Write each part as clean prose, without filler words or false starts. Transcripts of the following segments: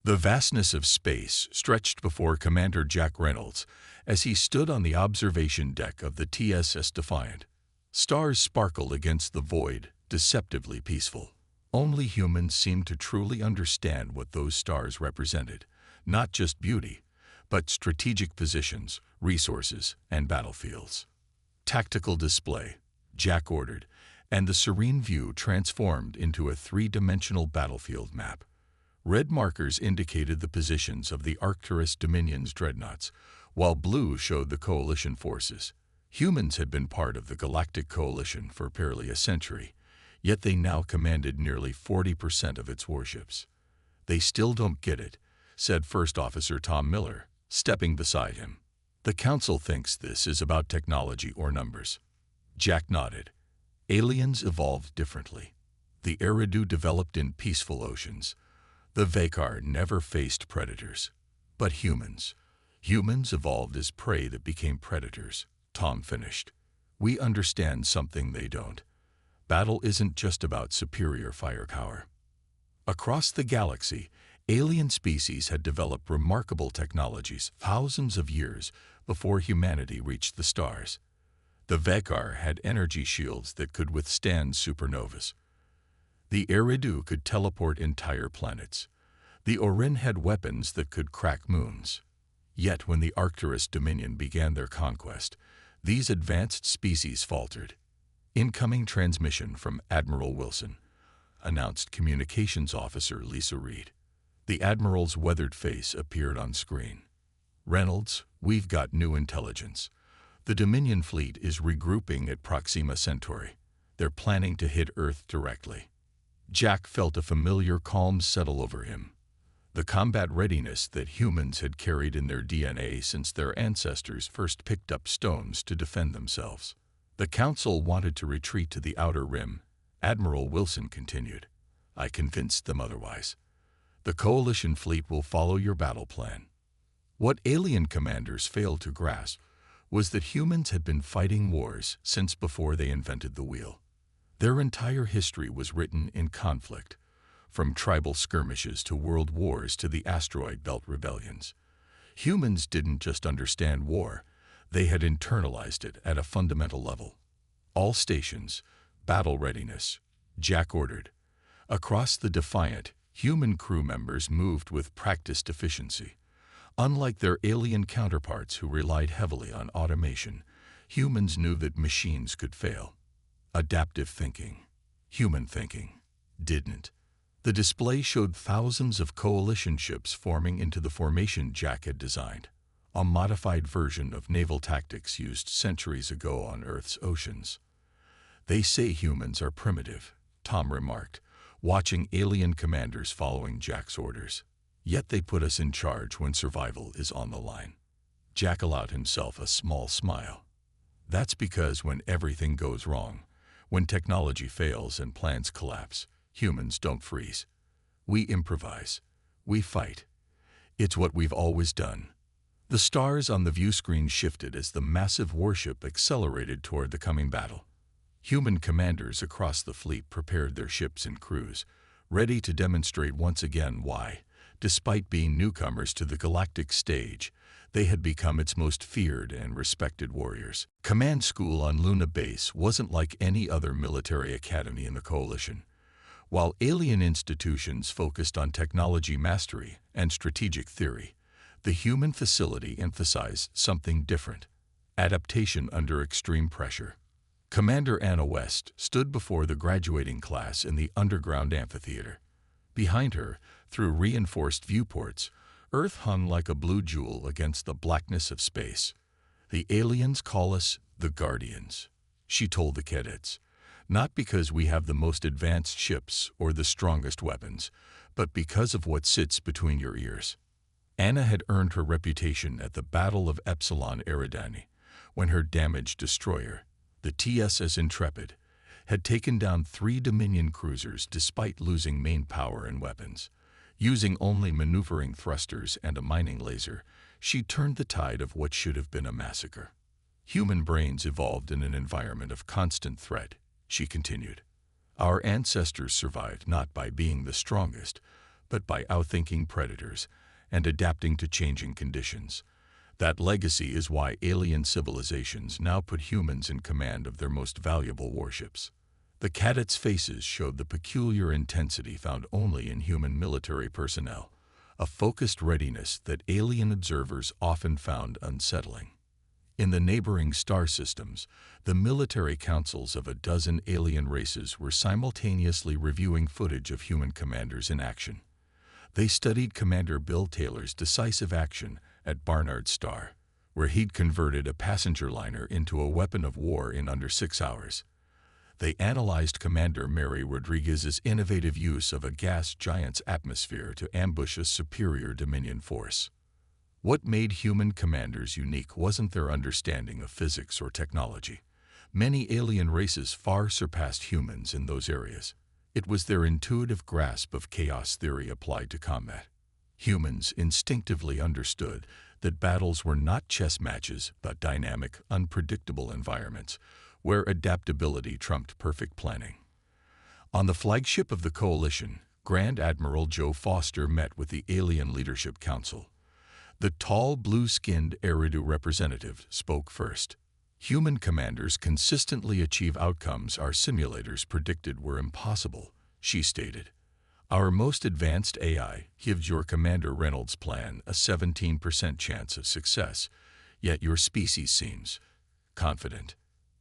The vastness of space stretched before Commander Jack Reynolds as he stood on the observation deck of the TSS Defiant. Stars sparkled against the void, deceptively peaceful. Only humans seemed to truly understand what those stars represented, not just beauty, but strategic positions, resources, and battlefields. Tactical display, Jack ordered, and the serene view transformed into a three-dimensional battlefield map. Red markers indicated the positions of the Arcturus Dominion's dreadnoughts, while blue showed the Coalition forces. Humans had been part of the Galactic Coalition for barely a century, yet they now commanded nearly 40% of its warships. "They still don't get it," said First Officer Tom Miller, stepping beside him. "The Council thinks this is about technology or numbers." Jack nodded. Aliens evolved differently. The Eridu developed in peaceful oceans. The Vakar never faced predators. But humans evolved as prey that became predators, Tom finished. "We understand something they don't. Battle isn't just about superior firepower." Across the galaxy, alien species had developed remarkable technologies thousands of years before humanity reached the stars. The Vakar had energy shields that could withstand supernovas. The Eridu could teleport entire planets. The Orin had weapons that could crack moons. Yet when the Arcturus Dominion began their conquest, these advanced species faltered. "Incoming transmission from Admiral Wilson," announced Communications Officer Lisa Reed. The Admiral's weathered face appeared on screen. "Reynolds, we've got new intelligence. The Dominion fleet is regrouping at Proxima Centauri. They're planning to hit Earth directly." Jack felt a familiar calm settle over him. The combat readiness that humans had carried in their DNA since their ancestors first picked up stones to defend themselves. "The Council wanted to retreat to the Outer Rim," Admiral Wilson continued. "I convinced them otherwise. The Coalition fleet will follow your battle plan." What alien commanders failed to grasp was that humans had been fighting wars since before they invented the wheel. Their entire history was written in conflict, from tribal skirmishes to world wars to the asteroid belt rebellions. Humans didn't just understand war, they had internalized it at a fundamental level. "All stations, battle readiness," Jack ordered. Across the Defiant, human crew members moved with practiced efficiency. Unlike their alien counterparts who relied heavily on automation, humans knew that machines could fail. Adaptive thinking, human thinking, didn't. The display showed thousands of coalition ships forming into the formation Jack had designed, a modified version of naval tactics used centuries ago on Earth's oceans. "They say humans are primitive," Tom remarked, watching alien commanders following Jack's orders. "Yet they put us in charge when survival is on the line." Jack allowed himself a small smile. "That's because when everything goes wrong, when technology fails and plans collapse, humans don't freeze. We improvise. We fight. It's what we've always done." The stars on the view screen shifted as the massive warship accelerated toward the coming battle. Human commanders across the fleet prepared their ships and crews, ready to demonstrate once again why, despite being newcomers to the galactic stage, they had become its most feared and respected warriors. Command school on Luna Base wasn't like any other military academy in the Coalition. While alien institutions focused on technology mastery and strategic theory, the human facility emphasized something different: adaptation under extreme pressure. Commander Anna West stood before the graduating class in the underground amphitheater. Behind her, through reinforced viewports, Earth hung like a blue jewel against the blackness of space. "The aliens call us the Guardians," she told the cadets, "not because we have the most advanced ships or the strongest weapons, but because of what sits between your ears." Anna had earned her reputation at the Battle of Epsilon Eridani, when her damaged destroyer, the TSS Intrepid, had taken down 3 Dominion cruisers despite losing main power and weapons. Using only maneuvering thrusters and a mining laser, she turned the tide of what should have been a massacre. "Human brains evolved in an environment of constant threat," she continued. "Our ancestors survived not by being the strongest, but by outthinking predators and adapting to changing conditions. That legacy is why alien civilizations now put humans in command of their most valuable warships. The cadets' faces showed the peculiar intensity found only in human military personnel, a focused readiness that alien observers often found unsettling. In the neighboring star systems, the military councils of a dozen alien races were simultaneously reviewing footage of human commanders in action. They studied Commander Bill Taylor's decisive action at Barnard Star, where he'd converted a passenger liner into a weapon of war in under 6 hours. They analyzed Commander Mary Rodriguez's innovative use of a gas giant's atmosphere to ambush a superior Dominion force. What made human commanders unique wasn't their understanding of physics or technology. Many alien races far surpassed humans in those areas. It was their intuitive grasp of chaos theory applied to combat. Humans instinctively understood that battles were not chess matches but dynamic, unpredictable environments where adaptability trumped perfect planning. On the flagship of the coalition, Grand Admiral Joe Foster met with the Alien Leadership Council. The tall, blue-skinned Eridu representative spoke first. Human commanders consistently achieve outcomes our simulators predicted were impossible, she stated. Our most advanced AI gives your Commander Reynolds' plan a 17% chance of success, yet your species seems confident.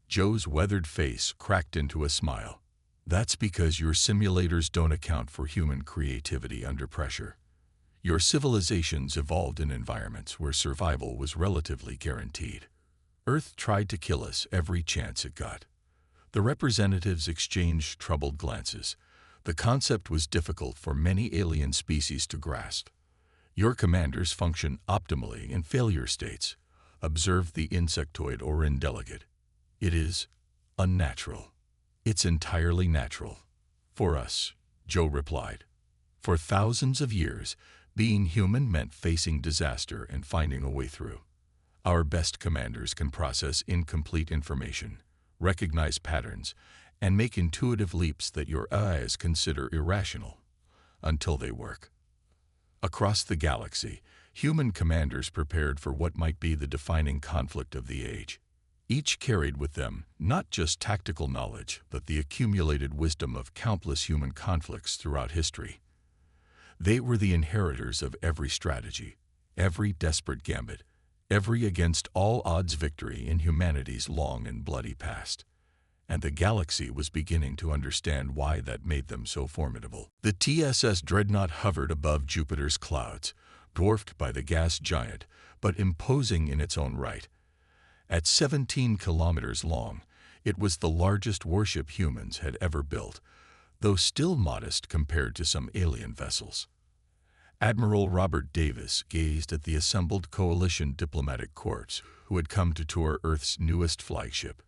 Joe's weathered face cracked into a smile. That's because your simulators don't account for human creativity under pressure. Your civilizations evolved in environments where survival was relatively guaranteed. Earth tried to kill us every chance it got. The representatives exchanged troubled glances. The concept was difficult for many alien species to grasp. Your commanders function optimally in failure states, observed the insectoid or indelicate. It is unnatural. It's entirely natural. For us, Joe replied. For thousands of years, being human meant facing disaster and finding a way through. Our best commanders can process incomplete information, recognize patterns, and make intuitive leaps that your eyes consider irrational, until they work. Across the galaxy, human commanders prepared for what might be the defining conflict of the age. Each carried with them not just tactical knowledge, but the accumulated wisdom of countless human conflicts throughout history. They were the inheritors of every strategy, every desperate gambit, every against-all-odds victory in humanity's long and bloody past. And the galaxy was beginning to understand why that made them so formidable. The TSS Dreadnought hovered above Jupiter's clouds, dwarfed by the gas giant, but imposing in its own right. At 17 kilometers long, it was the largest warship humans had ever built, though still modest compared to some alien vessels. Admiral Robert Davis gazed at the assembled coalition diplomatic corps who had come to tour Earth's newest flagship.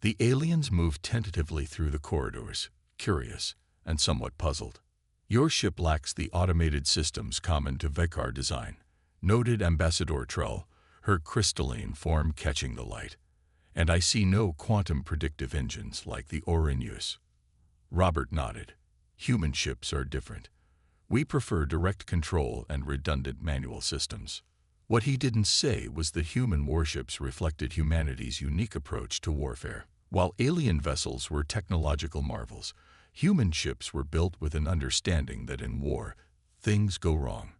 The aliens moved tentatively through the corridors, curious and somewhat puzzled. Your ship lacks the automated systems common to Vekar design, noted Ambassador Trull, her crystalline form catching the light. And I see no quantum predictive engines like the Orinius. Robert nodded. Human ships are different. We prefer direct control and redundant manual systems. What he didn't say was that human warships reflected humanity's unique approach to warfare. While alien vessels were technological marvels, human ships were built with an understanding that in war, things go wrong.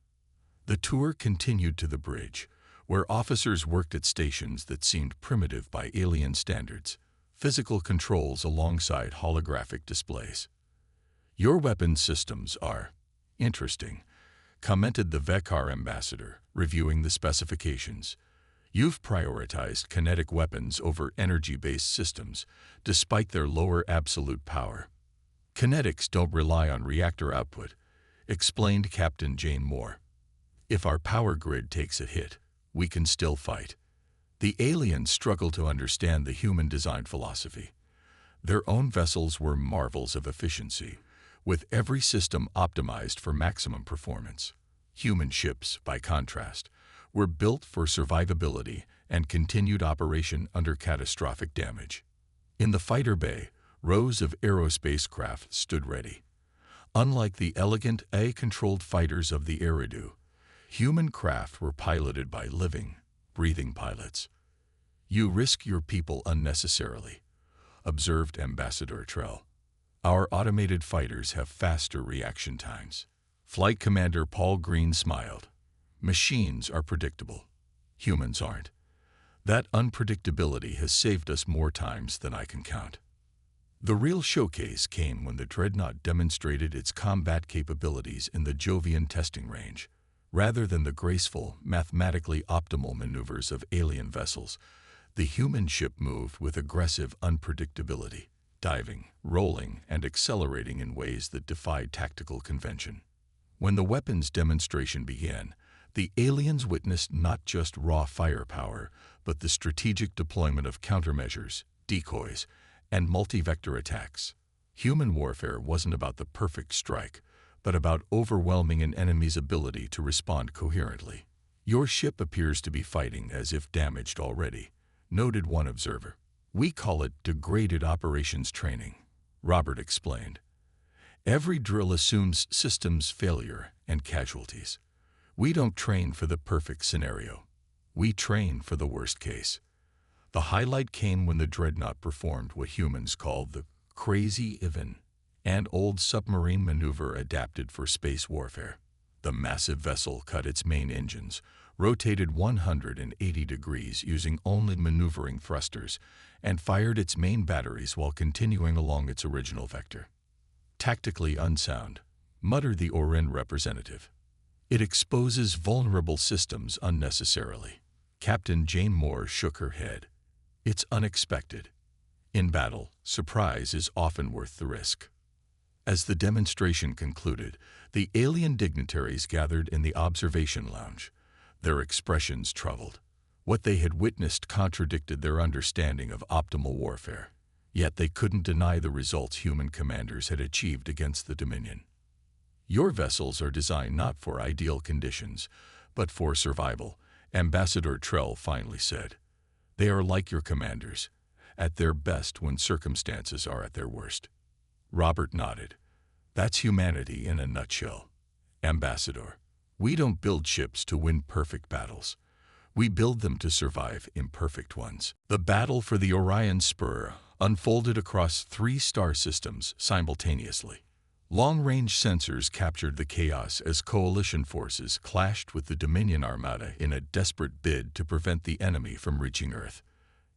The tour continued to the bridge, where officers worked at stations that seemed primitive by alien standards, physical controls alongside holographic displays. Your weapon systems are interesting, commented the Vekar ambassador, reviewing the specifications. You've prioritized kinetic weapons over energy-based systems, despite their lower absolute power. Kinetics don't rely on reactor output, explained Captain Jane Moore. If our power grid takes a hit, we can still fight. The aliens struggled to understand the human design philosophy. Their own vessels were marvels of efficiency, with every system optimized for maximum performance. Human ships, by contrast, were built for survivability and continued operation under catastrophic damage. In the fighter bay, rows of aerospace craft stood ready. Unlike the elegant, AI-controlled fighters of the Eridu, human craft were piloted by living, breathing pilots. "You risk your people unnecessarily," observed Ambassador Trell. "Our automated fighters have faster reaction times." Flight Commander Paul Green smiled. "Machines are predictable. Humans aren't. That unpredictability has saved us more times than I can count." The real showcase came when the Dreadnought demonstrated its combat capabilities in the Jovian testing range. Rather than the graceful, mathematically optimal maneuvers of alien vessels, the human ship moved with aggressive unpredictability, diving, rolling, and accelerating in ways that defied tactical convention. When the weapons demonstration began, the aliens witnessed not just raw firepower, but the strategic deployment of countermeasures, decoys, and multi-vector attacks. Human warfare wasn't about the perfect strike, but about overwhelming an enemy's ability to respond coherently. "Your ship appears to be fighting as if damaged already," noted one observer. "We call it degraded operations training," Robert explained. "Every drill assumes systems failure and casualties. We don't train for the perfect scenario. We train for the worst case." The highlight came when the Dreadnought performed what humans call the crazy even, an old submarine maneuver adapted for space warfare. The massive vessel cut its main engines, rotated 180 degrees using only maneuvering thrusters, and fired its main batteries while continuing along its original vector. "Tactically unsound," muttered the Orin representative. "It exposes vulnerable systems unnecessarily." Captain Jane Moore shook her head. "It's unexpected. In battle, surprise is often worth the risk." As the demonstration concluded, the alien dignitaries gathered in the observation lounge. Their expressions troubled. What they had witnessed contradicted their understanding of optimal warfare, yet they couldn't deny the results human commanders had achieved against the Dominion. "Your vessels are designed not for ideal conditions, but for survival," Ambassador Trell finally said. "They are like your commanders, at their best when circumstances are at their worst." Robert nodded. "That's humanity in a nutshell, Ambassador. We don't build ships to win perfect battles. We build them to survive imperfect ones." The battle for the Orion Spur unfolded across 3 star systems simultaneously. Long-range sensors captured the chaos as coalition forces clashed with the Dominion Armada in a desperate bid to prevent the enemy from reaching Earth.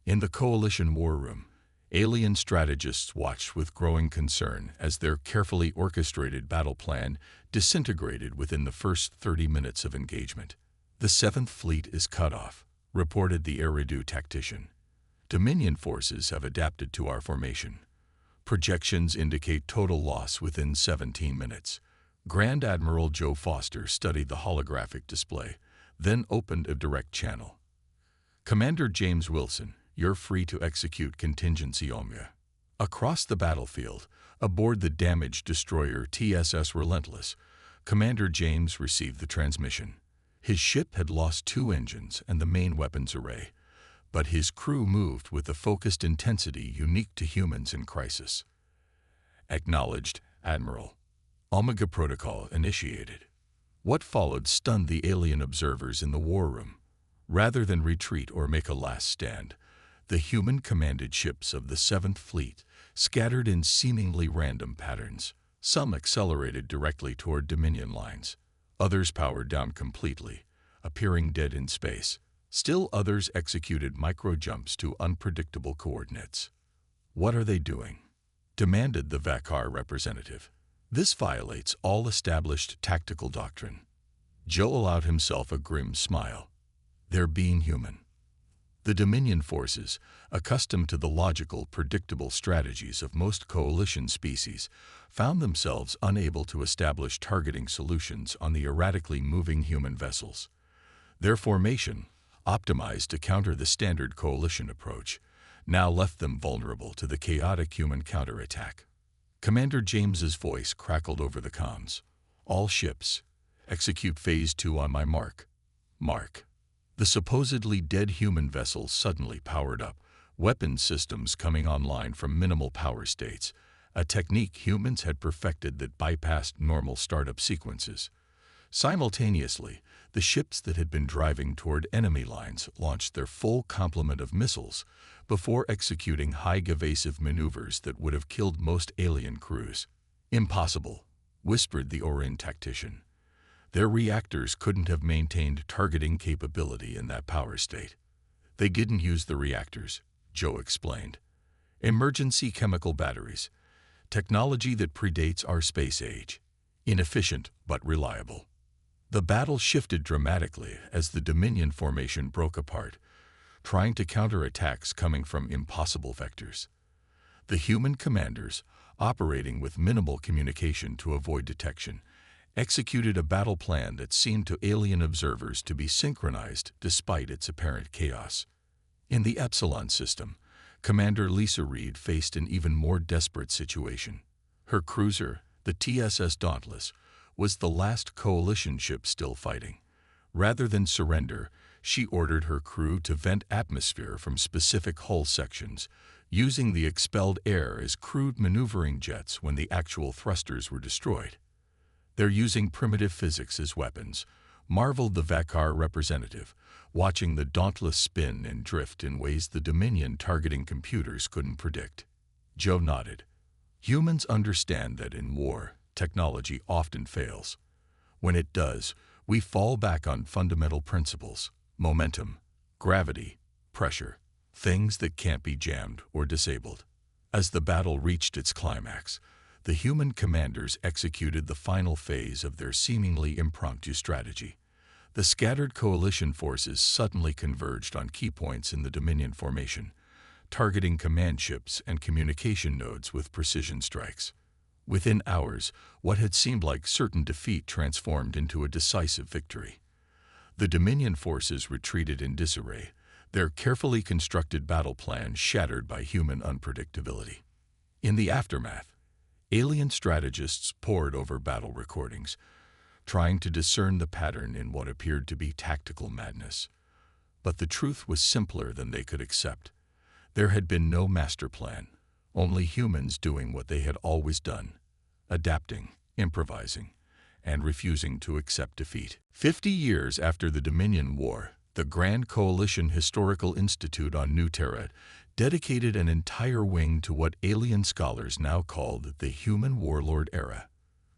In the coalition war room, alien strategists watched with growing concern as their carefully orchestrated battle plan disintegrated within the first 30 minutes of engagement. "The 7th Fleet is cut off," reported the Eridu tactician. "Dominion forces have adapted to our formation. Projections indicate total loss within 17 minutes. Grand Admiral Joe Foster studied the holographic display, then opened a direct channel. "Commander James Wilson, you're free to execute contingency Omega." Across the battlefield, aboard the damaged destroyer TSS Relentless, Commander James received the transmission. His ship had lost 2 engines and the main weapons array, but his crew moved with the focused intensity unique to humans in crisis. "Acknowledged, Admiral." Omega Protocol initiated. What followed stunned the alien observers in the war room. Rather than retreat or make a last stand, the human-commanded ships of the 7th Fleet scattered in seemingly random patterns. Some accelerated directly toward Dominion lines. Others powered down completely, appearing dead in space. Still others executed micro-jumps to unpredictable coordinates. "What are they doing?" demanded the Vakar representative. "This violates all established tactical doctrine." Joe allowed himself a grim smile. "They're being human." The Dominion forces, accustomed to the logical, predictable strategies of most coalition species, found themselves unable to establish targeting solutions on the erratically moving human vessels. Their formation, optimized to counter the standard coalition approach, now left them vulnerable to the chaotic human counterattack. Commander James's voice crackled over the comms. "All ships, execute Phase 2 on my mark." Mark. The supposedly dead human vessels suddenly powered up, weapon systems coming online from minimal power states, a technique humans had perfected that bypassed normal startup sequences. Simultaneously, the ships that had been driving toward enemy lines launched their full complement of missiles before executing high-evasive maneuvers that would have killed most alien crews. "Impossible," whispered the Orin tactician. "Their reactors couldn't have maintained targeting capability in that power state." "They didn't use the reactors," Joe explained. "Emergency chemical batteries. Technology that predates our space age. Inefficient but reliable." The battle shifted dramatically as the Dominion formation broke apart, trying to counter attacks coming from impossible vectors. The human commanders, operating with minimal communication to avoid detection, executed a battle plan that seemed to alien observers to be synchronized despite its apparent chaos. In the Epsilon system, Commander Lisa Reed faced an even more desperate situation. Her cruiser, the TSS Dauntless, was the last coalition ship still fighting. Rather than surrender, she ordered her crew to vent atmosphere from specific hull sections, using the expelled air as crude maneuvering jets when the actual thrusters were destroyed. "They're using primitive physics as weapons," marveled the Vakar representative, watching the Dauntless spin and drift in ways the Dominion targeting computers couldn't predict. Joe nodded. "Humans understand that in war, technology often fails. When it does, we fall back on fundamental principles: momentum, gravity, pressure, things that can't be jammed or disabled." As the battle reached its climax, the human commanders executed the final phase of their seemingly impromptu strategy. The scattered coalition forces suddenly converged on key points in the Dominion formation, targeting command ships and communication nodes with precision strikes. Within hours, what had seemed like certain defeat transformed into a decisive victory. The Dominion forces retreated in disarray, their carefully constructed battle plan shattered by human unpredictability. In the aftermath, alien strategists pored over battle recordings, trying to discern the pattern in what appeared to be tactical madness. But the truth was simpler than they could accept. There had been no master plan, only humans doing what they had always done: adapting, improvising, and refusing to accept defeat. 50 years after the Dominion War, the Grand Coalition Historical Institute on New Terra dedicated an entire wing to what alien scholars now called the Human Warlord Era.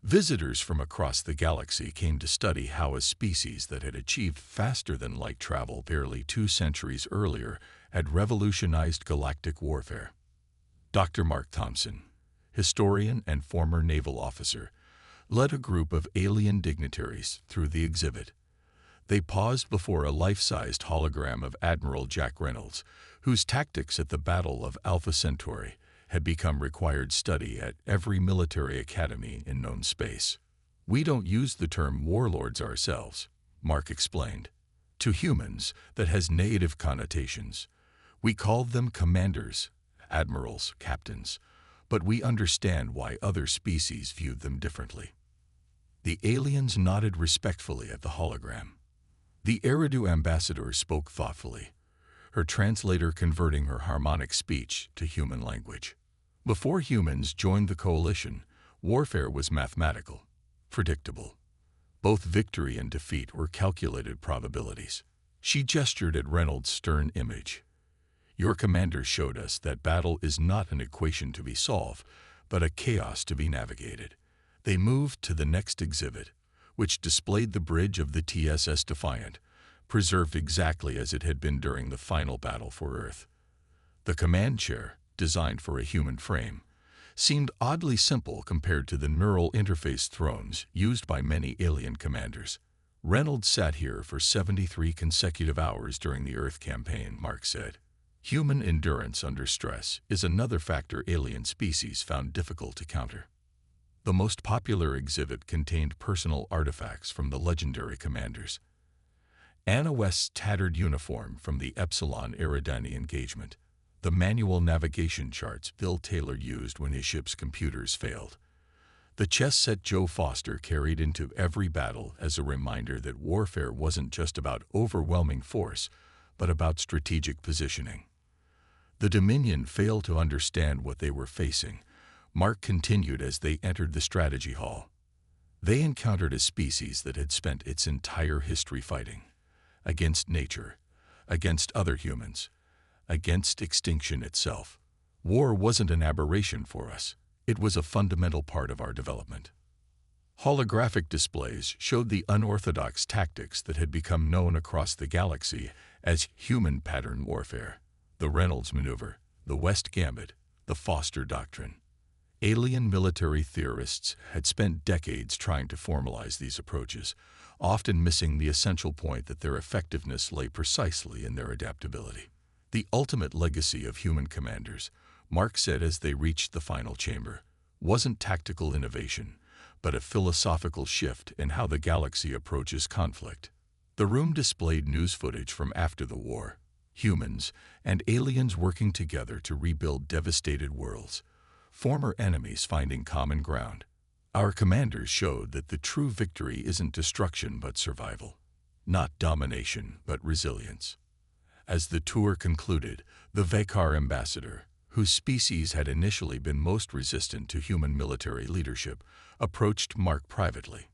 Visitors from across the galaxy came to study how a species that had achieved faster-than-light travel barely 2 centuries earlier had revolutionized galactic warfare. Dr. Mark Thompson, historian and former naval officer, led a group of alien dignitaries through the exhibit. They paused before a life-sized hologram of Admiral Jack Reynolds, whose tactics at the Battle of Alpha Centauri had become required study at every military academy in known space. "We don't use the term warlords ourselves," Mark explained. "To humans, that has negative connotations. We call them commanders, admirals, captains, but we understand why other species viewed them differently." The aliens nodded respectfully at the hologram. The Eridu ambassador spoke thoughtfully, her translator converting her harmonic speech to human language. Before humans joined the coalition, warfare was mathematical, predictable. Both victory and defeat were calculated probabilities. She gestured at Reynolds' stern image. "Your commanders showed us that battle is not an equation to be solved, but a chaos to be navigated." They moved to the next exhibit, which displayed the bridge of the TSS Defiant, preserved exactly as it had been during the final battle for Earth. The command chair, designed for a human frame, seemed oddly simple compared to the neural interface thrones used by many alien commanders. "Reynolds sat here for 73 consecutive hours during the Earth campaign," Mark said. Human endurance under stress is another factor alien species found difficult to counter. The most popular exhibit contained personal artifacts from the legendary commanders. Anna West's tattered uniform from the Epsilon Eridani engagement, the manual navigation charts Bill Taylor used when his ship's computers failed, the chess set Joe Foster carried into every battle as a reminder that warfare wasn't just about overwhelming force, but about strategic positioning. The Dominion failed to understand what they were facing, Mark continued as they entered the strategy hall. They encountered a species that had spent its entire history fighting. Against nature, against other humans, against extinction itself. War wasn't an aberration for us. It was a fundamental part of our development. Holographic displays showed the unorthodox tactics that had become known across the galaxy as human pattern warfare. The Reynolds Maneuver, the West Gambit, the Foster Doctrine. Alien military theorists had spent decades trying to formalize these approaches, often missing the essential point that their effectiveness lay precisely in their adaptability. The ultimate legacy of human commanders, Mark said as they reached the final chamber, wasn't tactical innovation, but a philosophical shift in how the galaxy approaches conflict. The room displayed news footage from after the war, humans and aliens working together to rebuild devastated worlds, former enemies finding common ground. Our commanders showed that the true victory isn't destruction but survival, not domination but resilience. As the tour concluded, the Vekar ambassador, whose species had initially been most resistant to human military leadership, approached Mark privately.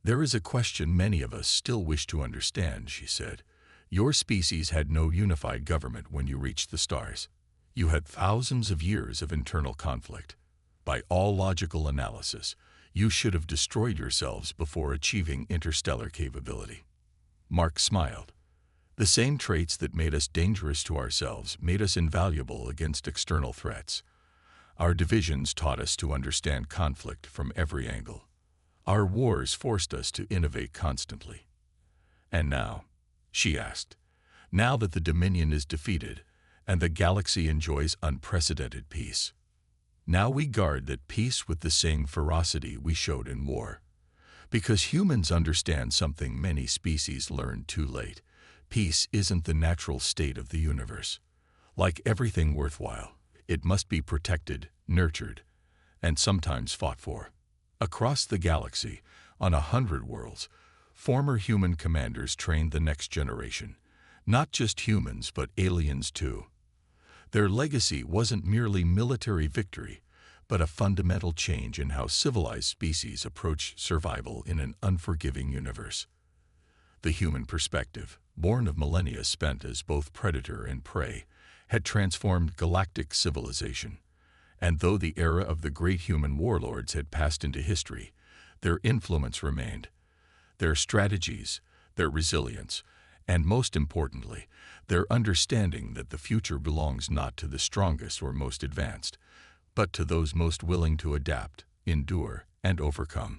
"There is a question many of us still wish to understand," she said. "Your species had no unified government when you reached the stars. You had thousands of years of internal conflict. By all logical analysis, you should have destroyed yourselves before achieving interstellar capability." Mark smiled. "The same traits that made us dangerous to ourselves made us invaluable against external threats. Our divisions taught us to understand conflict from every angle. Our wars forced us to innovate constantly." "And now?" she asked. "Now that the Dominion is defeated and the galaxy enjoys unprecedented peace. Now we guard that peace with the same ferocity we showed in war. Because humans understand something many species learned too late. Peace isn't the natural state of the universe. Like everything worthwhile, it must be protected, nurtured, and sometimes fought for." Across the galaxy, on 100 worlds, former human commanders trained the next generation. Not just humans, but aliens too. Their legacy wasn't merely military victory, but a fundamental change in how civilized species approach survival in an unforgiving universe. The human perspective, born of millennia spent as both predator and prey, had transformed galactic civilization. And though the era of the great human warlords had passed into history, their influence remained. Their strategies, their resilience, and most importantly, their understanding that the future belongs not to the strongest or most advanced, but to those most willing to adapt, endure, and overcome.